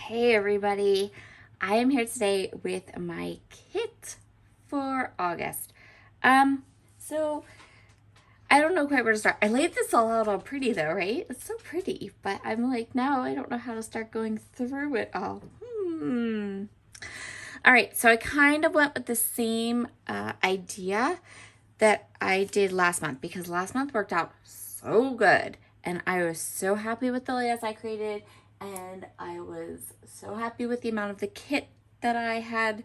Hey everybody, I am here today with my kit for August. So I don't know quite where to start. I laid this all out all pretty though, right? It's so pretty, but I'm like, now I don't know how to start going through it all. All right, so I kind of went with the same idea that I did last month because last month worked out so good. And I was so happy with the layouts I created. And I was so happy with the amount of the kit that I had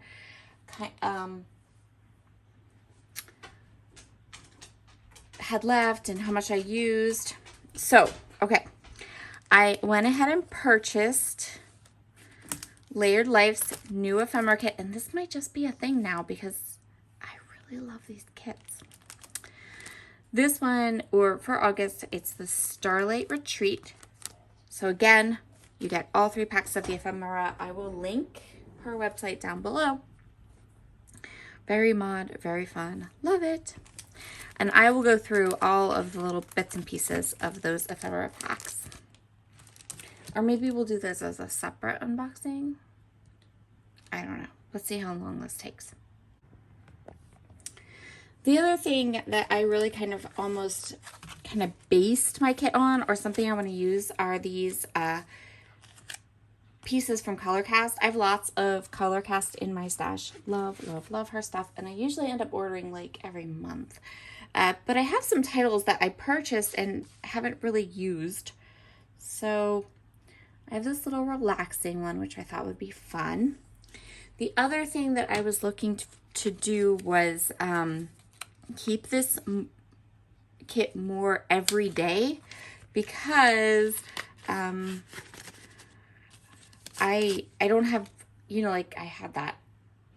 left and how much I used. So, okay. I went ahead and purchased Layered Life's new ephemera kit. And this might just be a thing now because I really love these kits. This one, or for August, it's the Starlight Retreat. So again, you get all 3 packs of the ephemera. I will link her website down below. Very mod, very fun. Love it. And I will go through all of the little bits and pieces of those ephemera packs. Or maybe we'll do this as a separate unboxing. I don't know. Let's see how long this takes. The other thing that I really kind of based my kit on, or something I want to use, are these pieces from ColorCast. I have lots of ColorCast in my stash. Love, love, love her stuff. And I usually end up ordering like every month. But I have some titles that I purchased and haven't really used. So I have this little relaxing one, which I thought would be fun. The other thing that I was looking to do was keep this kit more every day because I don't have, like I had that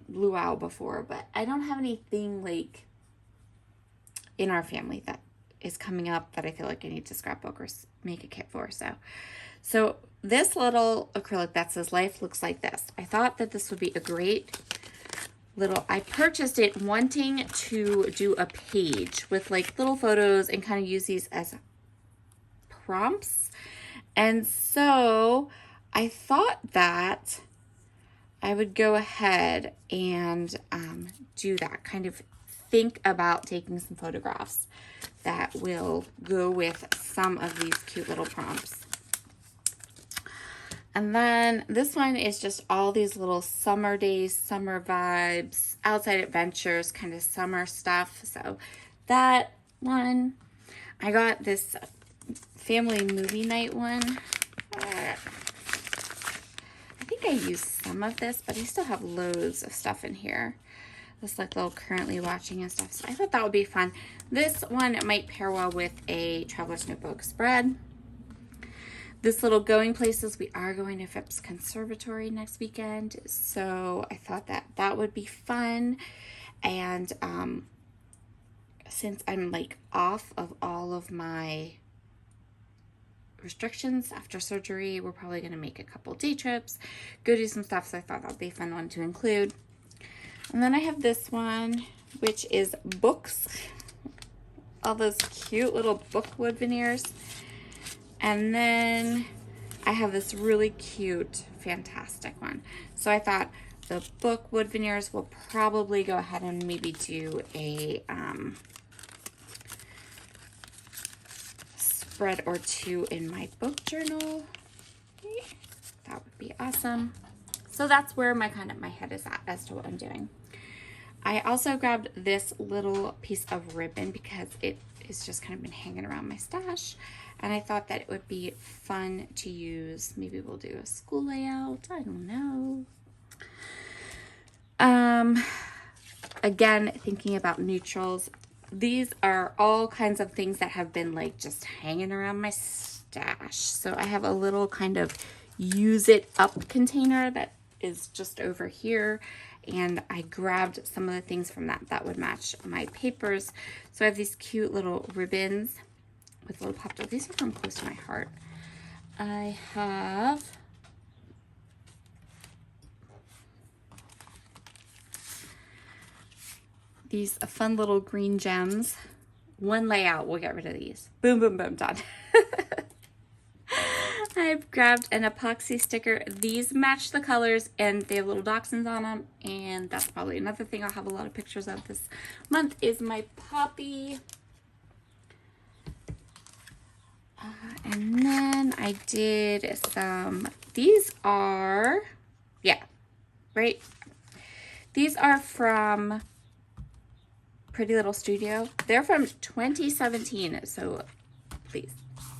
luau before, but I don't have anything like in our family that is coming up that I feel like I need to scrapbook or make a kit for. So this little acrylic that says life looks like this. I thought that this would be a great I purchased it wanting to do a page with like little photos and kind of use these as prompts. And so I thought that I would go ahead and do that, kind of think about taking some photographs that will go with some of these cute little prompts. And then this one is just all these little summer days, summer vibes, outside adventures, kind of summer stuff. So that one, I got this family movie night one. I think I used some of this, but I still have loads of stuff in here. This like little currently watching and stuff. So I thought that would be fun. This one might pair well with a Traveler's Notebook spread. This little going places, we are going to Phipps Conservatory next weekend, so I thought that would be fun. And since I'm like off of all of my restrictions after surgery, we're probably going to make a couple day trips, go do some stuff, so I thought that would be a fun one to include. And then I have this one, which is books, all those cute little book wood veneers. And then I have this really cute, fantastic one. So I thought the book wood veneers will probably go ahead and maybe do a spread or 2 in my book journal. That would be awesome. So that's where my head is at as to what I'm doing. I also grabbed this little piece of ribbon because it is just kind of been hanging around my stash. And I thought that it would be fun to use. Maybe we'll do a school layout. I don't know. Again, thinking about neutrals. These are all kinds of things that have been like just hanging around my stash. So I have a little kind of use it up container that is just over here. And I grabbed some of the things from that would match my papers. So I have these cute little ribbons with little pop up. These are from close to my heart. I have these fun little green gems. One layout, we'll get rid of these. Boom, boom, boom, done. I've grabbed an epoxy sticker. These match the colors and they have little dachshunds on them. And that's probably another thing I'll have a lot of pictures of this month is my puppy. And then I did some, these are, yeah, right? These are from Pretty Little Studio. They're from 2017, so please,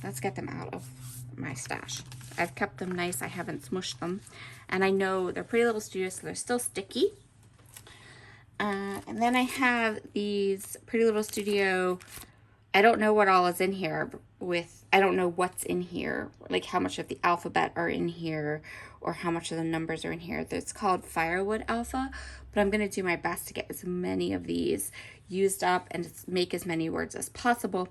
let's get them out of my stash. I've kept them nice. I haven't smushed them. And I know they're Pretty Little Studio, so they're still sticky. And then I have these Pretty Little Studio, I don't know what all is in here with, I don't know what's in here, like how much of the alphabet are in here or how much of the numbers are in here. It's called Firewood Alpha, but I'm going to do my best to get as many of these used up and make as many words as possible.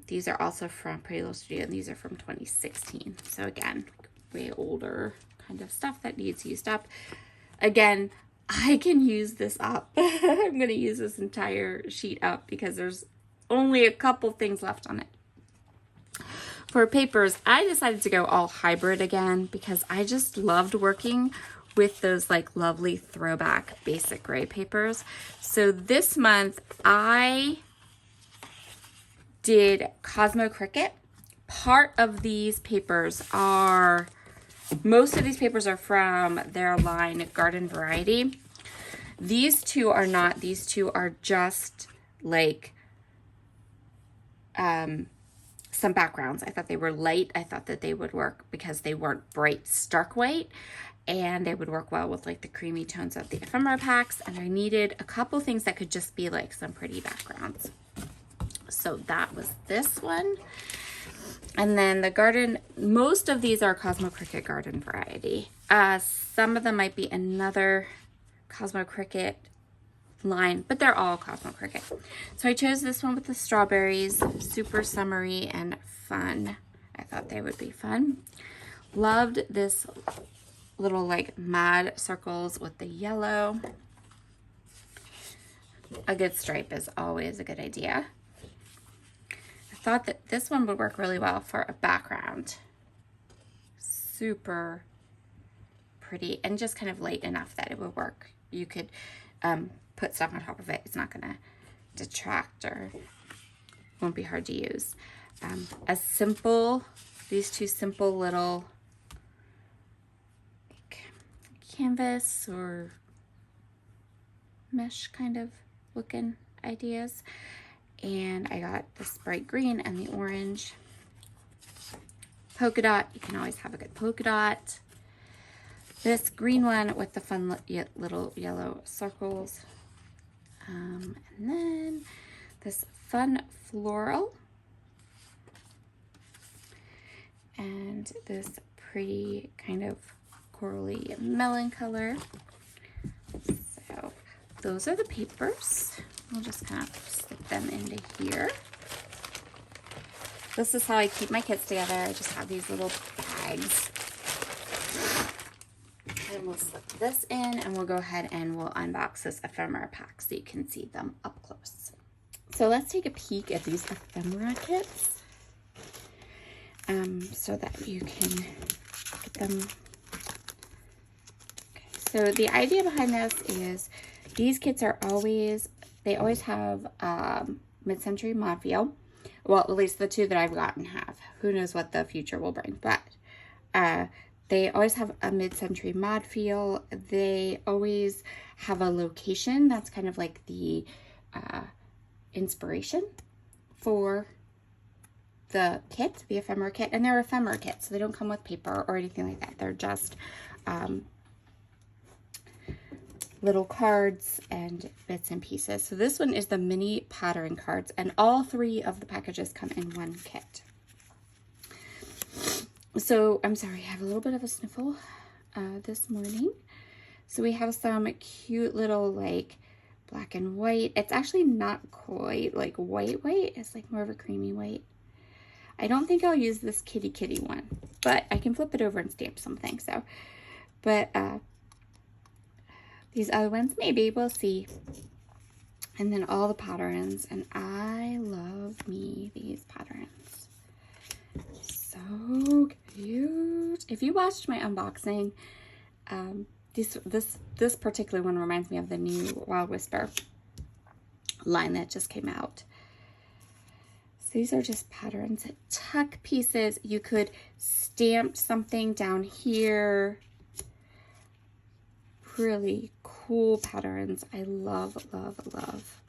These are also from Pretty Little Studio, and these are from 2016. So again, way older kind of stuff that needs used up. Again, I can use this up. I'm going to use this entire sheet up because there's only a couple things left on it. For papers, I decided to go all hybrid again because I just loved working with those like lovely throwback basic gray papers. So this month I did Cosmo Cricket. Part of these papers are, most of these papers are from their line Garden Variety. These two are not, these two are just like some backgrounds. I thought they were light. I thought that they would work because they weren't bright, stark white, and they would work well with like the creamy tones of the ephemera packs. And I needed a couple things that could just be like some pretty backgrounds. So that was this one. And then the garden, most of these are Cosmo Cricket Garden Variety. Some of them might be another Cosmo Cricket line, but they're all Cosmo Cricket. So I chose this one with the strawberries, super summery and fun. I thought they would be fun. Loved this little like mad circles with the yellow. A good stripe is always a good idea. I thought that this one would work really well for a background. Super pretty and just kind of light enough that it would work. You could put stuff on top of it. It's not gonna detract or won't be hard to use. A simple, these two simple little canvas or mesh kind of looking ideas. And I got this bright green and the orange polka dot. You can always have a good polka dot. This green one with the fun little yellow circles. And then this fun floral. And this pretty kind of corally melon color. So those are the papers. I'll just kind of slip them into here. This is how I keep my kits together. I just have these little bags. And we'll slip this in and we'll go ahead and we'll unbox this ephemera pack so you can see them up close. So let's take a peek at these ephemera kits so that you can get them. Okay, so the idea behind this is these kits are always, they always have mid-century mod feel. Well, at least the two that I've gotten have. Who knows what the future will bring, but they always have a mid-century mod feel. They always have a location that's kind of like the inspiration for the kit, the ephemera kit. And they're ephemera kits, so they don't come with paper or anything like that. They're just little cards and bits and pieces. So this one is the mini pattern cards, and all three of the packages come in one kit. So I'm sorry, I have a little bit of a sniffle this morning. So we have some cute little like black and white. It's actually not quite like white. It's like more of a creamy white. I don't think I'll use this kitty one, but I can flip it over and stamp something. So, but these other ones, maybe, we'll see. And then all the patterns, and I love me these patterns. So cute. if you watched my unboxing, this particular one reminds me of the new Wild Whisper line that just came out. So these are just patterns, tuck pieces. You could stamp something down here. Really cool patterns. I love, love, love.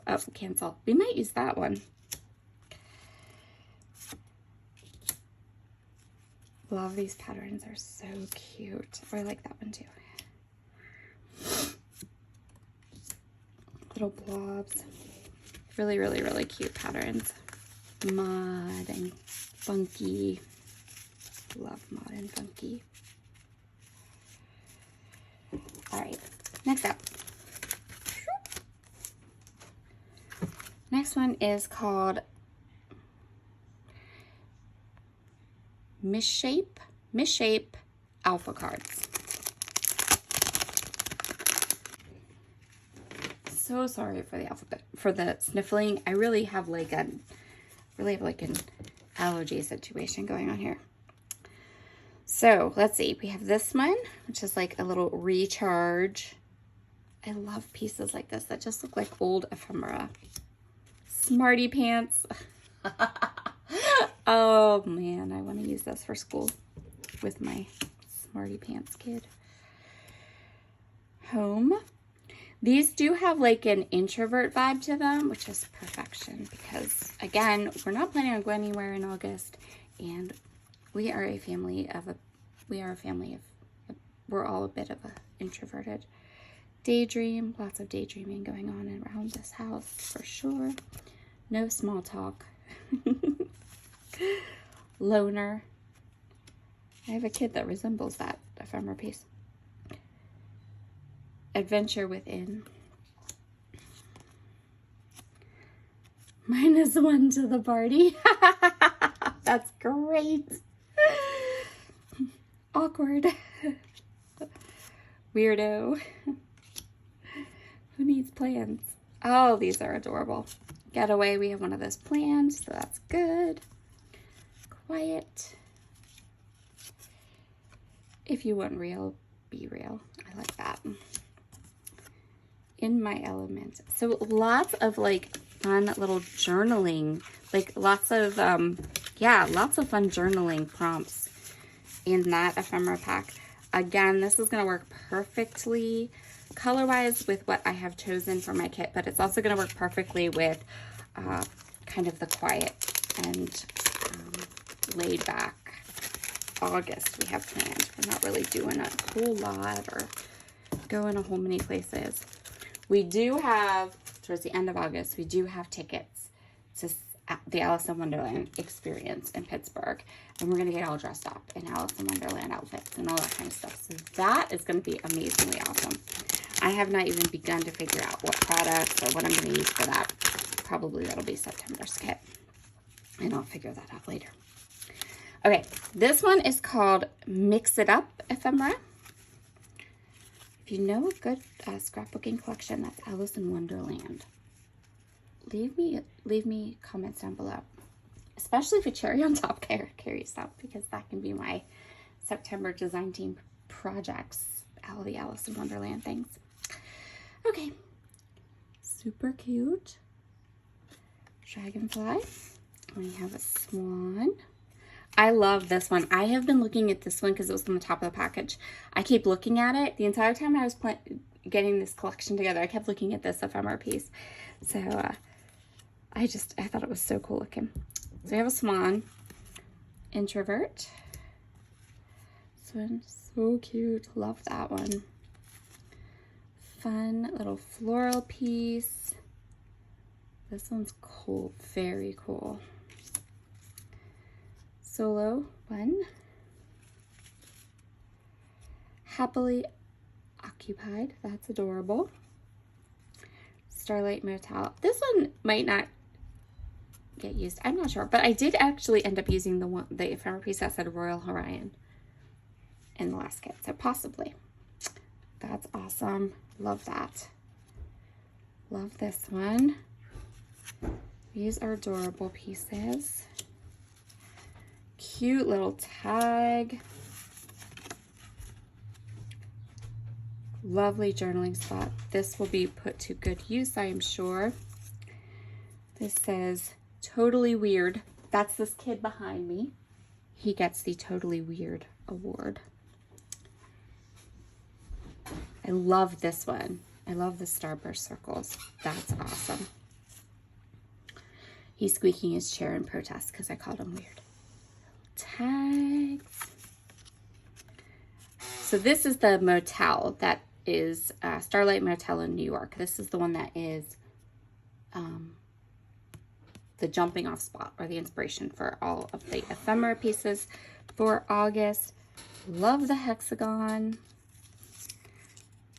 Oh, cancel. We might use that one. Love these patterns. Are so cute. Oh, I like that one too. Little blobs. Really, really, really cute patterns. Mud and funky. Love mud and funky. All right, next up. Next one is called Misshape Alpha Cards. So sorry for the alphabet, for the sniffling. I really have like an allergy situation going on here. So let's see, we have this one, which is like a little recharge. I love pieces like this that just look like old ephemera. Smarty pants. Oh man, I want to use this for school with my Smarty Pants kid. Home. These do have like an introvert vibe to them, which is perfection because again, we're not planning on going anywhere in August, and we are a family of we're all a bit of a introverted. Daydream, lots of daydreaming going on around this house for sure. No small talk. Loner. I have a kid that resembles that ephemera piece. Adventure within. -1 to the party. That's great. Awkward. Weirdo. Who needs plans? Oh, these are adorable. Getaway, we have one of those planned, so that's good. Quiet. If you want real, be real. I like that. In my element. So lots of like fun little journaling, like lots of fun journaling prompts in that ephemera pack. Again, this is going to work perfectly color-wise with what I have chosen for my kit, but it's also going to work perfectly with kind of the quiet and laid back August we have planned. We're not really doing a whole lot or going a whole many places. We do have, towards the end of August, we do have tickets to the Alice in Wonderland experience in Pittsburgh. And we're going to get all dressed up in Alice in Wonderland outfits and all that kind of stuff. So that is going to be amazingly awesome. I have not even begun to figure out what products or what I'm going to use for that. Probably that'll be September's kit. And I'll figure that out later. Okay, this one is called Mix It Up Ephemera. If you know a good scrapbooking collection, that's Alice in Wonderland. Leave me comments down below, especially if a cherry on top carries out, because that can be my September design team projects, all the Alice in Wonderland things. Okay, super cute dragonfly. We have a swan. I love this one. I have been looking at this one because it was on the top of the package. I keep looking at it the entire time I was getting this collection together. I kept looking at this ephemera piece. So I thought it was so cool looking. So we have a swan, introvert. This one's so cute. Love that one. Fun little floral piece. This one's cool, very cool. Solo one. Happily occupied. That's adorable. Starlight Motel. This one might not get used. I'm not sure, but I did actually end up using the ephemera piece that said Royal Hawaiian in the last kit, so possibly. That's awesome. Love that. Love this one. These are adorable pieces. cute little tag. Lovely journaling spot. This will be put to good use, I am sure. This says, totally weird. That's this kid behind me. He gets the Totally Weird award. I love this one. I love the starburst circles. That's awesome. He's squeaking his chair in protest because I called him weird. Tags. So this is the motel that is Starlight Motel in New York. This is the one that is the jumping off spot or the inspiration for all of the ephemera pieces for August. Love the hexagon.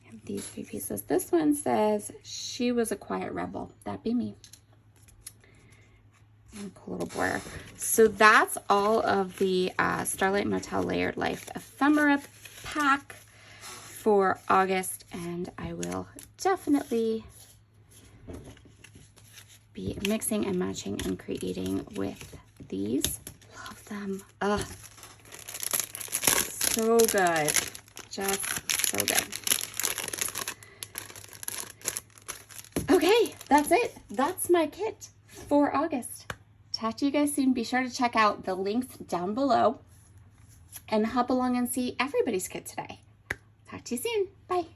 I have these 3 pieces. This one says, she was a quiet rebel. That'd be me. And a little border. So that's all of the Starlight Motel Layered Life ephemera pack for August, and I will definitely be mixing and matching and creating with these. Love them. Ugh. So good. Just so good. Okay, that's it. That's my kit for August. Talk to you guys soon. Be sure to check out the links down below and hop along and see everybody's kit today. Talk to you soon. Bye.